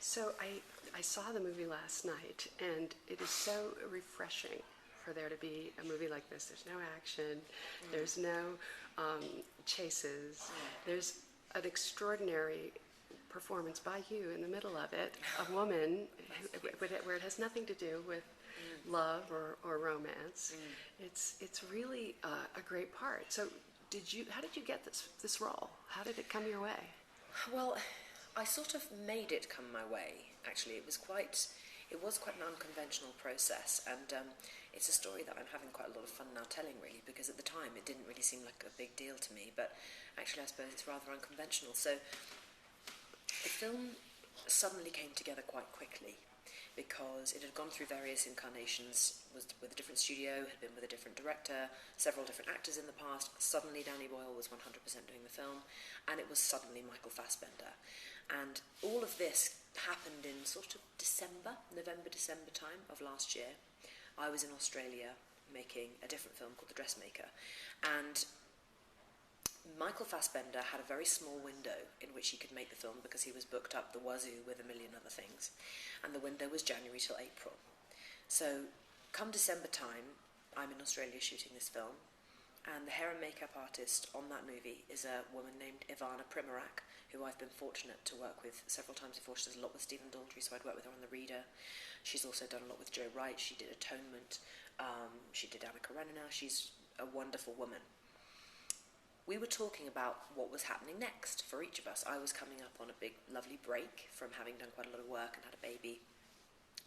So I saw the movie last night, and it is so refreshing for there to be a movie like this. There's no action, there's no chases, there's an extraordinary performance by you in the middle of it, a woman where it has nothing to do with love or romance. It's really a great part. So how did you get this role? How did it come your way? Well, I sort of made it come my way, actually. It was quite an unconventional process, and it's a story that I'm having quite a lot of fun now telling, really, because at the time it didn't really seem like a big deal to me, but actually I suppose it's rather unconventional. So the film suddenly came together quite quickly, because it had gone through various incarnations, was with a different studio, had been with a different director, several different actors in the past. Suddenly Danny Boyle was 100% doing the film, and it was suddenly Michael Fassbender. And all of this happened in sort of November-December time of last year. I was in Australia making a different film called The Dressmaker, and Michael Fassbender had a very small window in which he could make the film because he was booked up the wazoo with a million other things, and the window was January till April. So come December time, I'm in Australia shooting this film, and the hair and makeup artist on that movie is a woman named Ivana Primorac, who I've been fortunate to work with several times before. She does a lot with Stephen Daldry, so I'd worked with her on The Reader. She's also done a lot with Joe Wright. She did Atonement. She did Anna Karenina. She's a wonderful woman. We were talking about what was happening next for each of us. I was coming up on a big, lovely break from having done quite a lot of work and had a baby.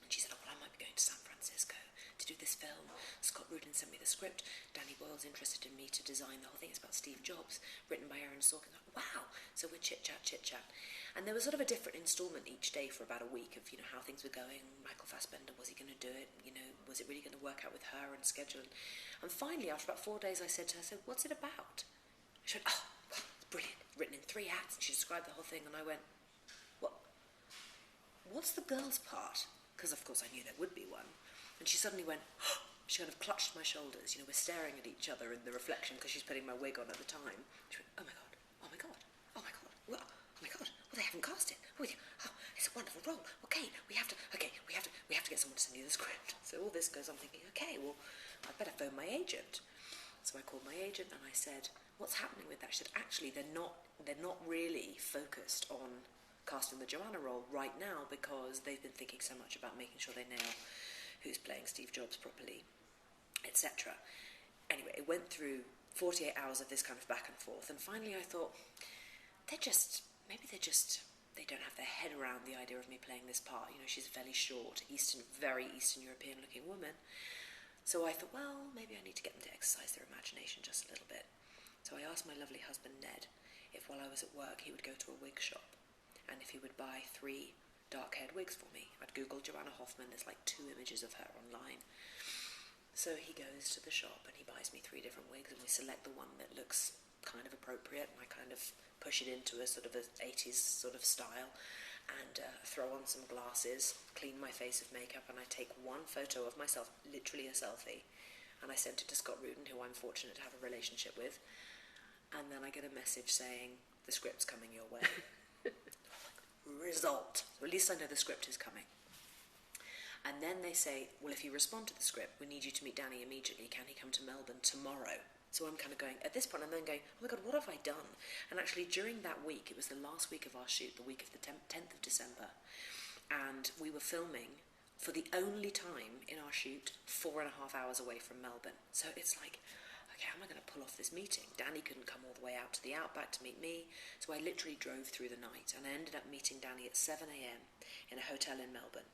And she said, oh, well, I might be going to San Francisco to do this film. Scott Rudin sent me the script. Danny Boyle's interested in me to design the whole thing. It's about Steve Jobs, written by Aaron Sorkin. Wow! So we're chit-chat. And there was sort of a different instalment each day for about a week of, how things were going. Michael Fassbender, was he going to do it? Was it really going to work out with her and schedule? And finally, after about 4 days, I said to her, what's it about? She went, oh, it's brilliant, written in 3 acts. And she described the whole thing, and I went, what's the girl's part? Because, of course, I knew there would be one. And she suddenly went, oh, she kind of clutched my shoulders. We're staring at each other in the reflection because she's putting my wig on at the time. She went, oh, my God, oh, my God, oh, my God, well, oh, my God, well, they haven't cast it. Oh, it's a wonderful role. Okay, we have to get someone to send you the script. So all this goes, I'm thinking, okay, well, I'd better phone my agent. So I called my agent and I said, what's happening with that? She said, actually, they're not really focused on casting the Joanna role right now because they've been thinking so much about making sure they nail who's playing Steve Jobs properly, etc. Anyway, it went through 48 hours of this kind of back and forth, and finally I thought, they don't have their head around the idea of me playing this part. She's a fairly short, very Eastern European looking woman. So I thought, well, maybe I need to get them to exercise their imagination just a little bit. So I asked my lovely husband, Ned, if while I was at work he would go to a wig shop and if he would buy 3 dark-haired wigs for me. I'd Googled Joanna Hoffman, there's like 2 images of her online. So he goes to the shop and he buys me 3 different wigs, and we select the one that looks kind of appropriate, and I kind of push it into a sort of an 80s sort of style, and throw on some glasses, clean my face of makeup, and I take one photo of myself, literally a selfie, and I sent it to Scott Rudin, who I'm fortunate to have a relationship with, and then I get a message saying, the script's coming your way. Result. So at least I know the script is coming. And then they say, well, if you respond to the script, we need you to meet Danny immediately. Can he come to Melbourne tomorrow? So I'm kind of going, at this point, I'm then going, oh my God, what have I done? And actually, during that week, it was the last week of our shoot, the week of the 10th of December, and we were filming for the only time in our shoot 4.5 hours away from Melbourne. So it's like, okay, how am I going to pull off this meeting? Danny couldn't come all the way out to the outback to meet me, so I literally drove through the night, and I ended up meeting Danny at 7 a.m. in a hotel in Melbourne,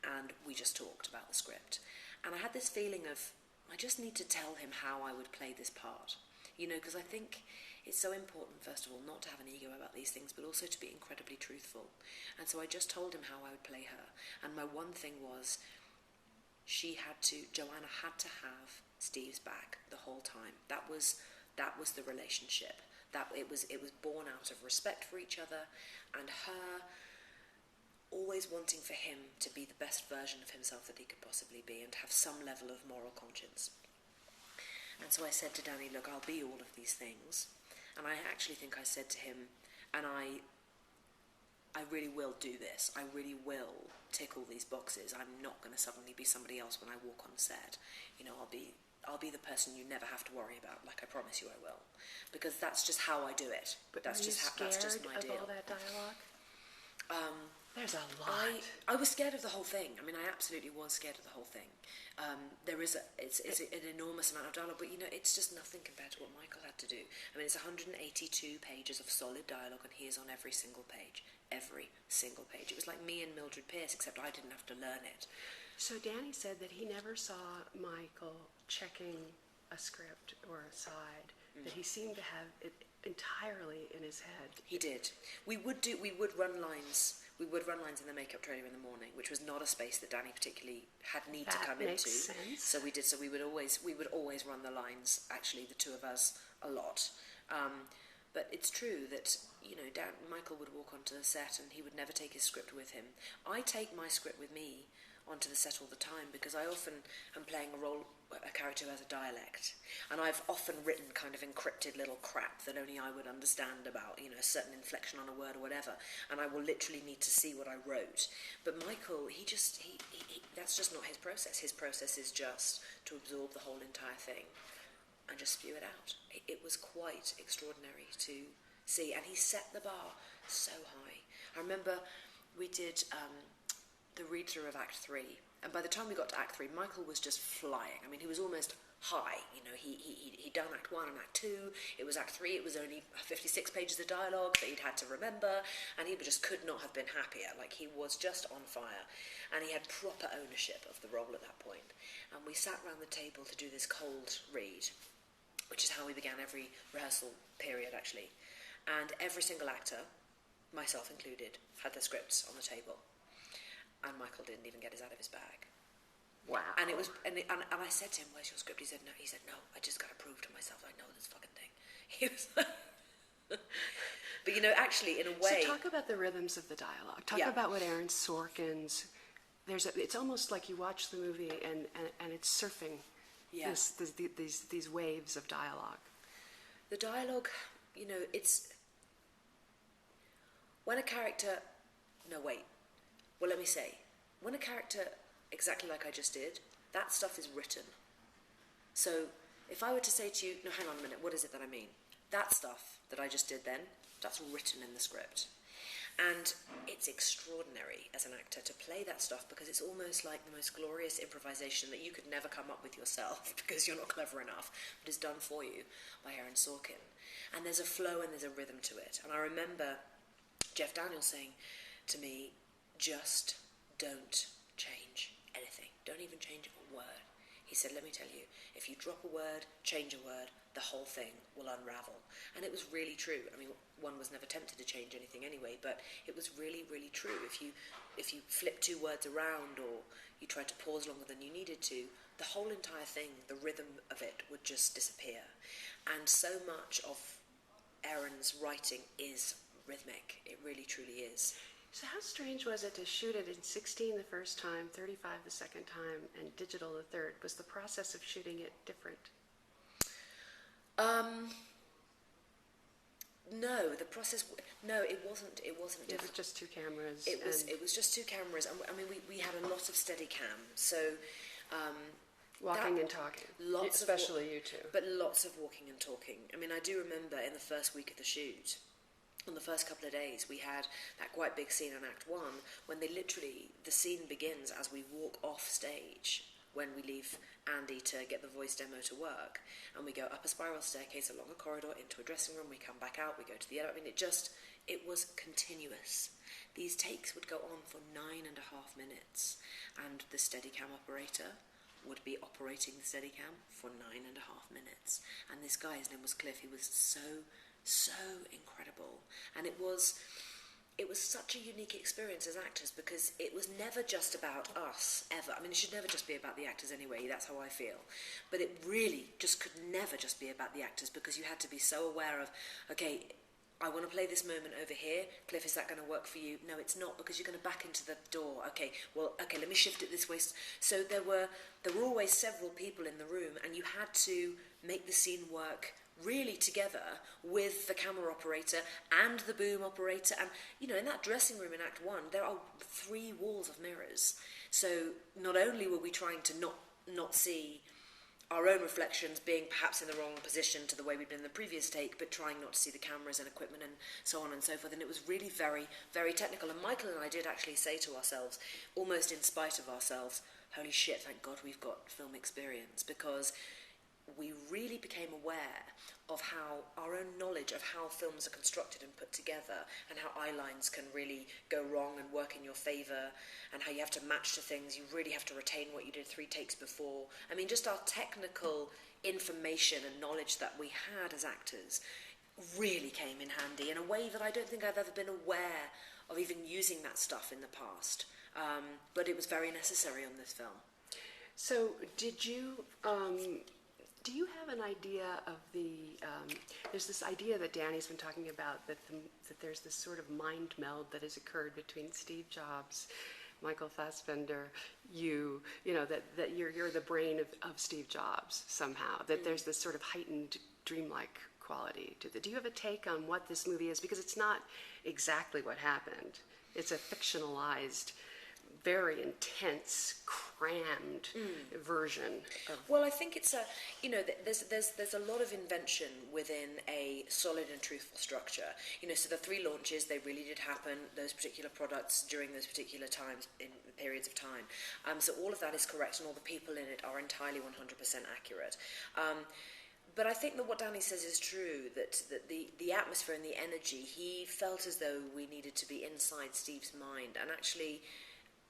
and we just talked about the script. And I had this feeling of, I just need to tell him how I would play this part, because I think it's so important, first of all, not to have an ego about these things, but also to be incredibly truthful. And so I just told him how I would play her, and my one thing was, Joanna had to have Steve's back the whole time. That was the relationship. That it was born out of respect for each other, and her always wanting for him to be the best version of himself that he could possibly be, and to have some level of moral conscience. And so I said to Danny, look, I'll be all of these things. And I actually think I said to him, and I I really will do this. I really will tick all these boxes. I'm not going to suddenly be somebody else when I walk on set. You know, I'll be the person you never have to worry about, like I promise you I will, because that's just how I do it. But that's were you just scared that's just my of deal. all that dialogue? There's a lot. I was scared of the whole thing. I mean, I absolutely was scared of the whole thing. It's an enormous amount of dialogue, but you know, it's just nothing compared to what Michael had to do. I mean, it's 182 pages of solid dialogue, and he is on every single page. Every single page. It was like me and Mildred Pierce, except I didn't have to learn it. So Danny said that he never saw Michael checking a script or a side, that he seemed to have it entirely in his head. He did. We would run lines. We would run lines in the makeup trailer in the morning, which was not a space that Danny particularly had need to come into. That makes sense. So we did. So we would always run the lines. Actually, the two of us a lot. But it's true that, you know, Michael would walk onto the set and he would never take his script with him. I take my script with me onto the set all the time because I often am playing a character who has a dialect, and I've often written kind of encrypted little crap that only I would understand about, you know, a certain inflection on a word or whatever, and I will literally need to see what I wrote. But Michael, he that's just not his process. His process is just to absorb the whole entire thing and just spew it out. It was quite extraordinary to see, and he set the bar so high. I remember we did the read-through of Act 3, and by the time we got to Act 3, Michael was just flying. I mean, he was almost high. You know, he'd done Act 1 and Act 2. It was Act 3. It was only 56 pages of dialogue that he'd had to remember, and he just could not have been happier. Like, he was just on fire, and he had proper ownership of the role at that point. And we sat round the table to do this cold read, which is how we began every rehearsal period, actually. And every single actor, myself included, had their scripts on the table. And Michael didn't even get his out of his bag. Wow. And it was, and I said to him, "Where's your script?" He said, "No." He said, "No, I just got to prove to myself I know this fucking thing." He was but you know, actually, in a way. So talk about the rhythms of the dialogue. Talk about what Aaron Sorkin's. It's almost like you watch the movie and it's surfing. Yeah. These waves of dialogue. The dialogue, you know, it's when a character. No, wait. Well, let me say, when a character, exactly like I just did, that stuff is written. So if I were to say to you, no, hang on a minute, what is it that I mean? That stuff that I just did then, that's written in the script. And it's extraordinary as an actor to play that stuff because it's almost like the most glorious improvisation that you could never come up with yourself because you're not clever enough, but is done for you by Aaron Sorkin. And there's a flow and there's a rhythm to it. And I remember Jeff Daniels saying to me, just don't change anything. Don't even change a word. He said, let me tell you, if you drop a word, change a word, the whole thing will unravel. And it was really true. I mean, one was never tempted to change anything anyway, but it was really, really true. If you flip two words around or you tried to pause longer than you needed to, the whole entire thing, the rhythm of it would just disappear. And so much of Aaron's writing is rhythmic. It really, truly is. So how strange was it to shoot it in 16 the first time, 35 the second time, and digital the third? Was the process of shooting it different? No, the process. No, it wasn't. It wasn't It different. was just two cameras. It was just two cameras, and I mean, we had a lot of Steadicam, so walking and talking. Especially you two. But lots of walking and talking. I mean, I do remember in the first week of the shoot. On the first couple of days, we had that quite big scene in Act 1 when the scene begins as we walk off stage when we leave Andy to get the voice demo to work. And we go up a spiral staircase, along a corridor, into a dressing room, we come back out, we go to the edit. I mean, it was continuous. These takes would go on for 9.5 minutes, and the Steadicam operator would be operating the Steadicam for 9.5 minutes. And this guy, his name was Cliff, he was so incredible. And it was such a unique experience as actors because it was never just about us, ever. I mean, it should never just be about the actors anyway, that's how I feel. But it really just could never just be about the actors because you had to be so aware of, okay, I want to play this moment over here. Cliff, is that going to work for you? No, it's not, because you're going to back into the door. Okay, let me shift it this way. So there were always several people in the room, and you had to make the scene work really together with the camera operator and the boom operator. And, you know, in that dressing room in Act 1, there are 3 walls of mirrors. So not only were we trying to not see our own reflections being perhaps in the wrong position to the way we'd been in the previous take, but trying not to see the cameras and equipment and so on and so forth. And it was really very, very technical. And Michael and I did actually say to ourselves, almost in spite of ourselves, holy shit, thank God we've got film experience, because we really became aware of how our own knowledge of how films are constructed and put together, and how eye lines can really go wrong and work in your favour, and how you have to match to things. You really have to retain what you did 3 takes before. I mean, just our technical information and knowledge that we had as actors really came in handy in a way that I don't think I've ever been aware of even using that stuff in the past. But it was very necessary on this film. So did you... do you have an idea of the, there's this idea that Danny's been talking about, that there's this sort of mind meld that has occurred between Steve Jobs, Michael Fassbender, you know, that you're the brain of Steve Jobs somehow, that there's this sort of heightened dreamlike quality to it. Do you have a take on what this movie is? Because it's not exactly what happened. It's a fictionalized, very intense, crammed version of... Well, I think it's there's a lot of invention within a solid and truthful structure. You know, so the 3 launches, they really did happen, those particular products during those particular times, in periods of time. So all of that is correct, and all the people in it are entirely 100% accurate. But I think that what Danny says is true, that the atmosphere and the energy, he felt as though we needed to be inside Steve's mind, and actually...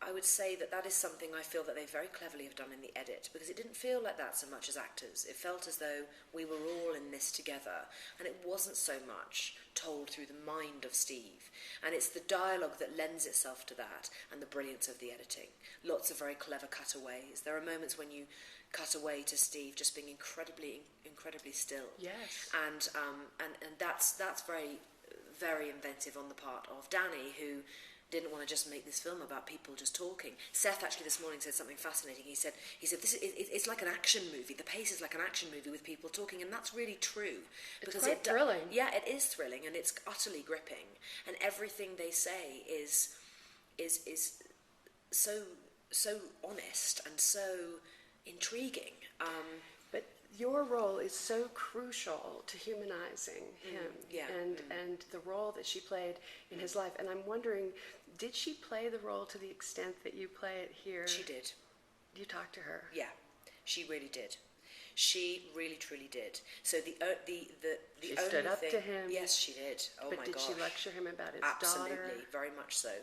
I would say that is something I feel that they very cleverly have done in the edit, because it didn't feel like that so much as actors. It felt as though we were all in this together, and it wasn't so much told through the mind of Steve. And it's the dialogue that lends itself to that, and the brilliance of the editing. Lots of very clever cutaways. There are moments when you cut away to Steve just being incredibly, incredibly still. Yes. And that's very, very inventive on the part of Danny, who didn't want to just make this film about people just talking. Seth actually this morning said something fascinating. He said it's like an action movie. The pace is like an action movie with people talking, and that's really true. It's quite thrilling. Yeah, it is thrilling, and it's utterly gripping. And everything they say is so honest and so intriguing. But your role is so crucial to humanizing him, and the role that she played in his life. And I'm wondering, did she play the role to the extent that you play it here? She did. You talked to her? Yeah, she really did. She really, truly did. So the she only stood up thing, to him. Yes, she did. Oh but my did gosh. she lecture him about his Absolutely, daughter? very much so.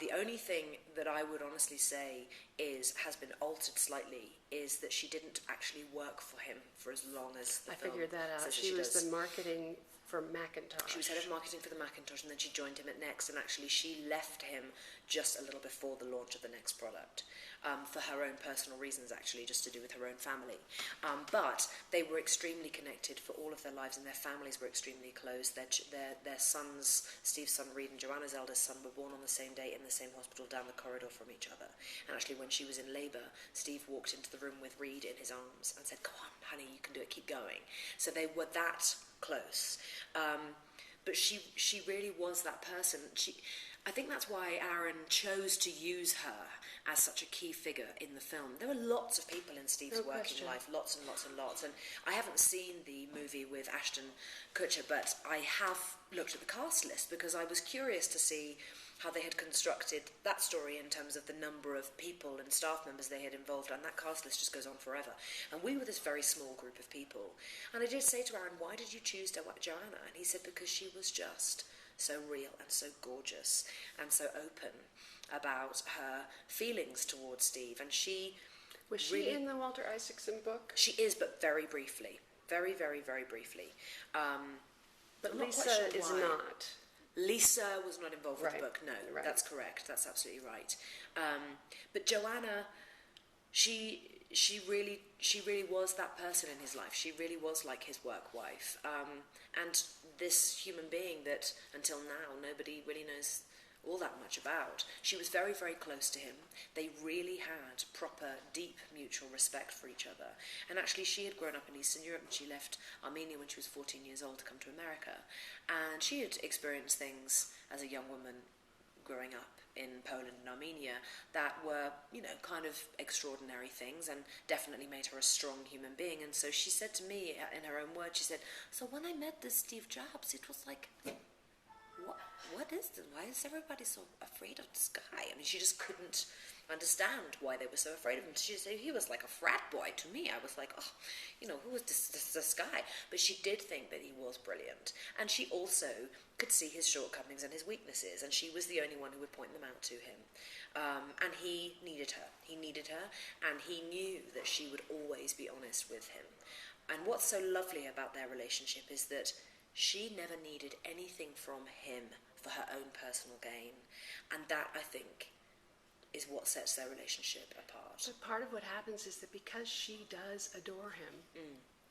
The only thing that I would honestly say has been altered slightly is that she didn't actually work for him for as long as the film figured that out. says She was does. the marketing for Macintosh. She was head of marketing for the Macintosh, and then she joined him at Next, and actually she left him just a little before the launch of the Next product, for her own personal reasons, actually, just to do with her own family. But they were extremely connected for all of their lives, and their families were extremely close. Their sons, Steve's son Reed and Joanna's eldest son, were born on the same day in the same hospital down the corridor from each other. And actually, when she was in labour, Steve walked into the room with Reed in his arms and said, "Go on, honey, you can do it, keep going." So they were that close. But she really was that person. I think that's why Aaron chose to use her as such a key figure in the film. There were lots of people in Steve's working life, lots and lots and lots. And I haven't seen the movie with Ashton Kutcher, but I have looked at the cast list because I was curious to see how they had constructed that story in terms of the number of people and staff members they had involved, and that cast list just goes on forever. And we were this very small group of people. And I did say to Aaron, "Why did you choose Joanna?" And he said, "Because she was just so real and so gorgeous and so open about her feelings towards Steve." And she... Was she in the Walter Isaacson book? She is, but very briefly. Very, very, very briefly. But I'm Lisa not quite sure is why. not. Lisa was not involved with Right. the book, no. Right. That's correct. That's absolutely right. But Joanna, she really was that person in his life. She really was like his work wife. And this human being that, until now, nobody really knows all that much about. She was very, very close to him. They really had proper, deep mutual respect for each other. And actually, she had grown up in Eastern Europe, and she left Armenia when she was 14 years old to come to America. And she had experienced things as a young woman growing up in Poland and Armenia that were, kind of extraordinary things, and definitely made her a strong human being. And so she said to me, in her own words, she said, so when I met this Steve Jobs, it was like, what is this? Why is everybody so afraid of this guy? I mean, she just couldn't understand why they were so afraid of him. She said he was like a frat boy to me. I was like, who is this guy? But she did think that he was brilliant. And she also could see his shortcomings and his weaknesses, and she was the only one who would point them out to him. And he needed her. He needed her, and he knew that she would always be honest with him. And what's so lovely about their relationship is that she never needed anything from him for her own personal gain. And that, I think, is what sets their relationship apart. But part of what happens is that because she does adore him,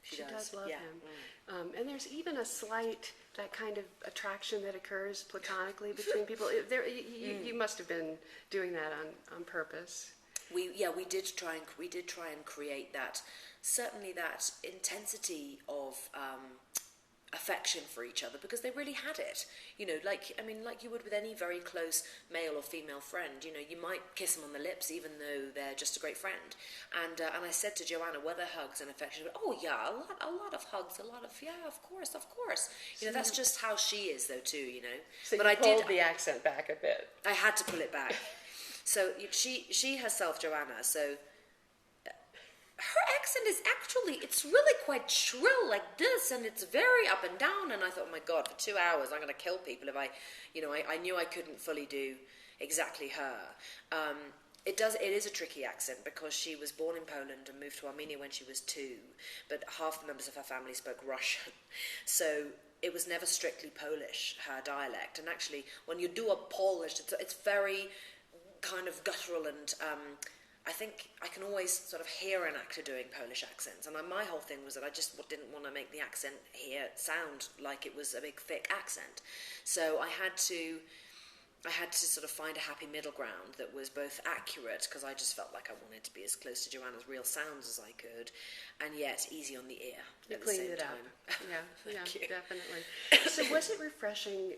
she does love him. And there's even a slight, that kind of attraction that occurs platonically between people. You must have been doing that on purpose. We did try and create that, certainly that intensity of affection for each other, because they really had it. Like you would with any very close male or female friend. You might kiss them on the lips even though they're just a great friend. And I said to Joanna, were there hugs and affection? Oh yeah, a lot of hugs, yeah, of course. That's just how she is though too. So but you I pulled did the accent back a bit. I had to pull it back. So she herself, Joanna, so her accent is actually, it's really quite shrill like this, and it's very up and down, and I thought, oh my God, for 2 hours I'm going to kill people if I knew I couldn't fully do exactly her. It is a tricky accent, because she was born in Poland and moved to Armenia when she was 2, but half the members of her family spoke Russian, so it was never strictly Polish, her dialect. And actually, when you do a Polish, it's very kind of guttural, and I think I can always sort of hear an actor doing Polish accents, and my whole thing was that I just didn't want to make the accent here sound like it was a big thick accent. So I had to sort of find a happy middle ground that was both accurate, because I just felt like I wanted to be as close to Joanna's real sounds as I could, and yet easy on the ear You at the cleaned same it time. up. Yeah, you. definitely. So was it refreshing,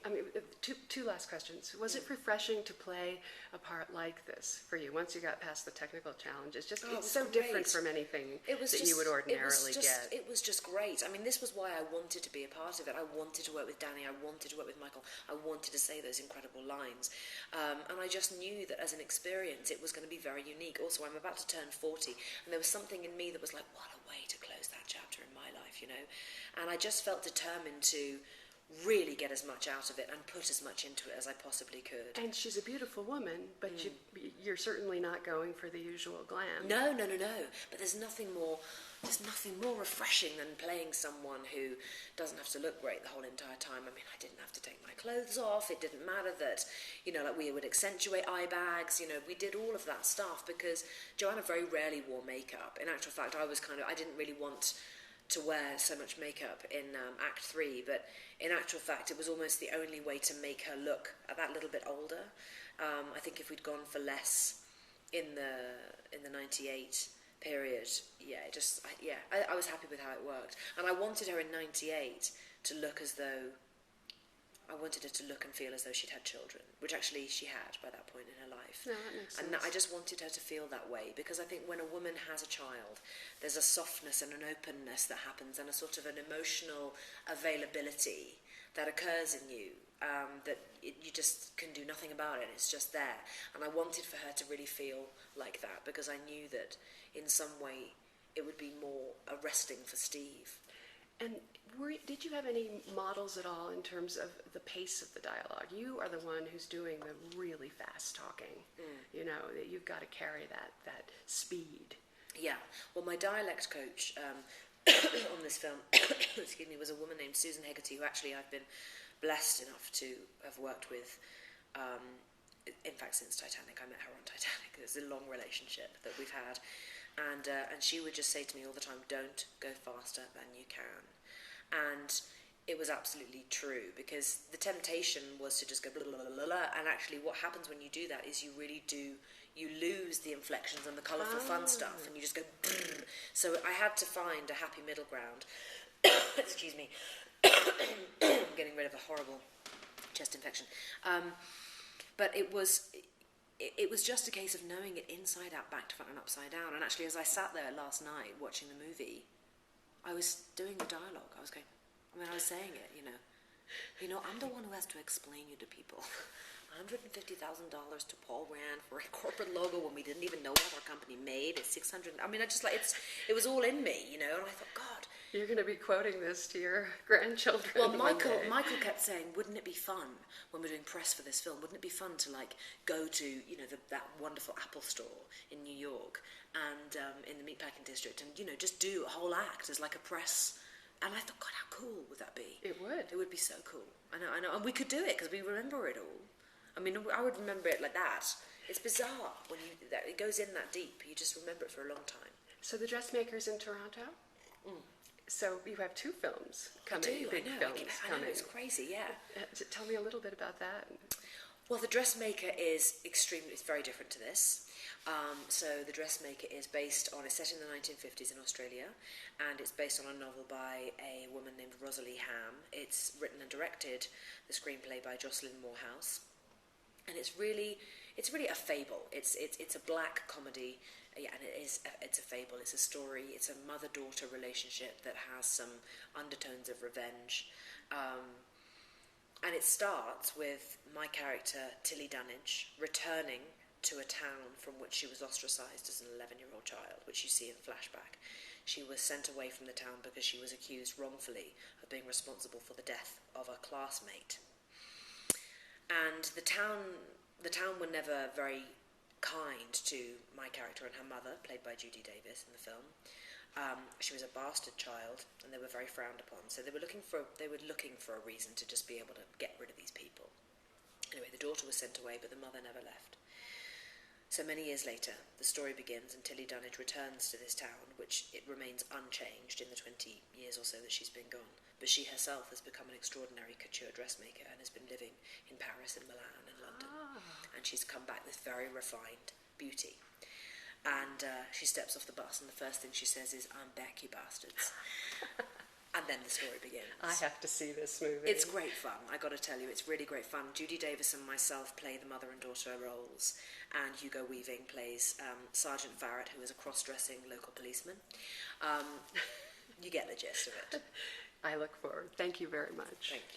two last questions. Was it refreshing to play a part like this for you, once you got past the technical challenges? It's so great. different from anything you would ordinarily get. It was just great. I mean, this was why I wanted to be a part of it. I wanted to work with Danny, I wanted to work with Michael, I wanted to say those incredible lines. And I just knew that as an experience, it was going to be very unique. Also, I'm about to turn 40, and there was something in me that was like, what a way to close that chapter in my life, And I just felt determined to really get as much out of it and put as much into it as I possibly could. And she's a beautiful woman, but you're certainly not going for the usual glam. No. But there's nothing more refreshing than playing someone who doesn't have to look great the whole entire time. I mean, I didn't have to take my clothes off. It didn't matter that, like we would accentuate eye bags. We did all of that stuff because Joanna very rarely wore makeup. In actual fact, I didn't really want to wear so much makeup in Act 3, but in actual fact it was almost the only way to make her look that little bit older. I think if we'd gone for less in the 98 period, I was happy with how it worked. And I wanted her in 98 to look as though, I wanted her to look and feel as though she'd had children, which actually she had by that point in her life. No, that makes sense. And I just wanted her to feel that way, because I think when a woman has a child, there's a softness and an openness that happens, and a sort of an emotional availability that occurs in you, you just can do nothing about it. It's just there. And I wanted for her to really feel like that, because I knew that in some way it would be more arresting for Steve. And did you have any models at all in terms of the pace of the dialogue? You are the one who's doing the really fast talking. That you've got to carry that speed. Yeah. Well, my dialect coach on this film, excuse me, was a woman named Susan Hegarty, who actually I've been blessed enough to have worked with. In fact, since Titanic, I met her on Titanic. It's a long relationship that we've had. And she would just say to me all the time, don't go faster than you can. And it was absolutely true, because the temptation was to just go blah, blah, blah, blah, blah, and actually what happens when you do that is you really do, you lose the inflections and the colourful fun stuff, and you just go brrr. So I had to find a happy middle ground. Excuse me. I'm getting rid of a horrible chest infection. But it was just a case of knowing it inside out, back to front and upside down. And actually, as I sat there last night watching the movie, I was doing the dialogue. I was saying it, I'm the one who has to explain you to people. $150,000 to Paul Rand for a corporate logo when we didn't even know what our company made. It's 600. I mean, it was all in me, and I thought, God. You're going to be quoting this to your grandchildren. Well, Michael kept saying, wouldn't it be fun when we're doing press for this film? Wouldn't it be fun to go to that wonderful Apple store in New York and in the meatpacking district and just do a whole act as like a press. And I thought, God, how cool would that be? It would. It would be so cool. I know, and we could do it because we remember it all. I mean, I would remember it like that. It's bizarre when it goes in that deep. You just remember it for a long time. So the Dressmakers in Toronto. So you have 2 films coming, big films coming. I know, it's crazy, yeah. Tell me a little bit about that. Well, The Dressmaker is it's very different to this. So The Dressmaker is it's set in the 1950s in Australia, and it's based on a novel by a woman named Rosalie Ham. It's written and directed, the screenplay by Jocelyn Moorhouse, and it's really a fable. It's a black comedy. Yeah, and it's a fable. It's a story. It's a mother-daughter relationship that has some undertones of revenge. And it starts with my character, Tilly Dunnage, returning to a town from which she was ostracised as an 11-year-old child, which you see in flashback. She was sent away from the town because she was accused wrongfully of being responsible for the death of a classmate. And the town were never very kind to my character and her mother, played by Judy Davis in the film. She was a bastard child, and they were very frowned upon. So they were looking for a reason to just be able to get rid of these people. Anyway, the daughter was sent away, but the mother never left. So many years later, the story begins, and Tilly Dunnage returns to this town, which it remains unchanged in the 20 years or so that she's been gone. But she herself has become an extraordinary couture dressmaker and has been living in Paris and Milan and London. And she's come back with very refined beauty. And she steps off the bus, and the first thing she says is, "I'm back, you bastards." And then the story begins. I have to see this movie. It's great fun, I got to tell you. It's really great fun. Judy Davis and myself play the mother and daughter roles, and Hugo Weaving plays Sergeant Farrett, who is a cross-dressing local policeman. You get the gist of it. I look forward. Thank you very much. Thank you.